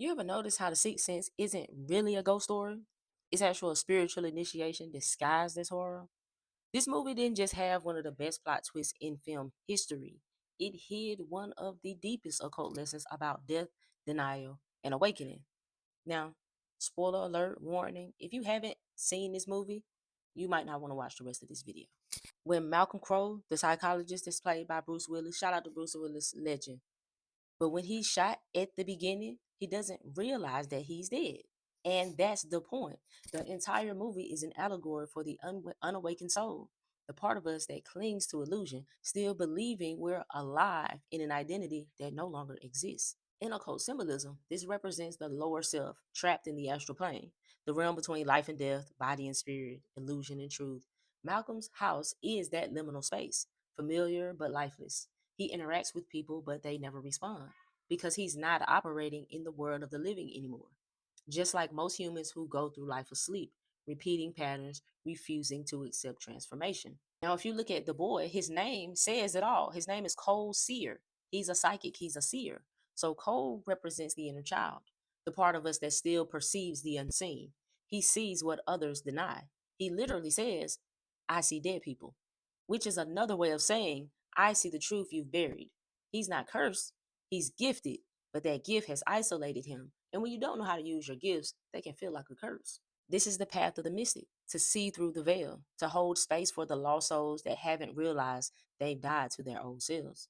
You ever notice how The Sixth Sense isn't really a ghost story? It's actual spiritual initiation disguised as horror. This movie didn't just have one of the best plot twists in film history, it hid one of the deepest occult lessons about death, denial, and awakening. Now, spoiler alert warning, if you haven't seen this movie, you might not want to watch the rest of this video. When Malcolm Crowe, the psychologist that's played by Bruce Willis, shout out to Bruce Willis, legend. But when he's shot at the beginning, he doesn't realize that he's dead. And that's the point. The entire movie is an allegory for the unawakened soul, the part of us that clings to illusion, still believing we're alive in an identity that no longer exists. In occult symbolism, this represents the lower self trapped in the astral plane, the realm between life and death, body and spirit, illusion and truth. Malcolm's house is that liminal space, familiar but lifeless. He interacts with people, but they never respond because he's not operating in the world of the living anymore. Just like most humans who go through life asleep, repeating patterns, refusing to accept transformation. Now, if you look at the boy, his name says it all. His name is Cole Seer. He's a psychic, he's a seer. So Cole represents the inner child, the part of us that still perceives the unseen. He sees what others deny. He literally says, I see dead people, which is another way of saying, I see the truth you've buried. He's not cursed, he's gifted, but that gift has isolated him. And when you don't know how to use your gifts, they can feel like a curse. This is the path of the mystic, to see through the veil, to hold space for the lost souls that haven't realized they've died to their old selves.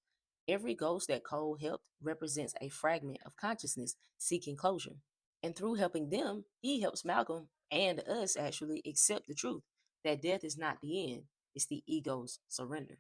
Every ghost that Cole helped represents a fragment of consciousness seeking closure. And through helping them, he helps Malcolm and us actually accept the truth that death is not the end, it's the ego's surrender.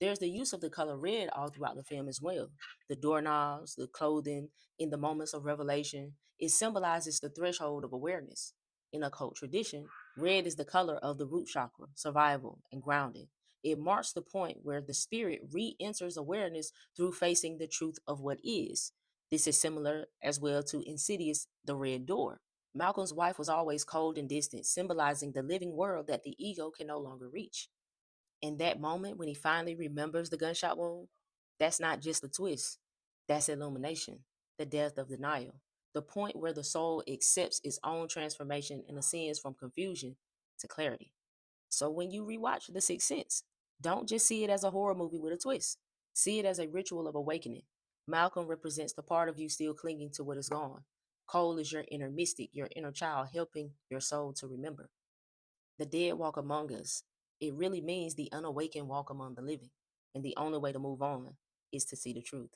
There's the use of the color red all throughout the film as well. The doorknobs, the clothing, in the moments of revelation, it symbolizes the threshold of awareness. In occult tradition, red is the color of the root chakra, survival, and grounding. It marks the point where the spirit re enters awareness through facing the truth of what is. This is similar as well to Insidious, the Red Door. Malcolm's wife was always cold and distant, symbolizing the living world that the ego can no longer reach. In that moment, when he finally remembers the gunshot wound, that's not just a twist, that's illumination, the death of denial, the point where the soul accepts its own transformation and ascends from confusion to clarity. So when you rewatch The Sixth Sense, don't just see it as a horror movie with a twist. See it as a ritual of awakening. Malcolm represents the part of you still clinging to what is gone. Cole is your inner mystic, your inner child, helping your soul to remember. The dead walk among us. It really means the unawakened walk among the living. And the only way to move on is to see the truth.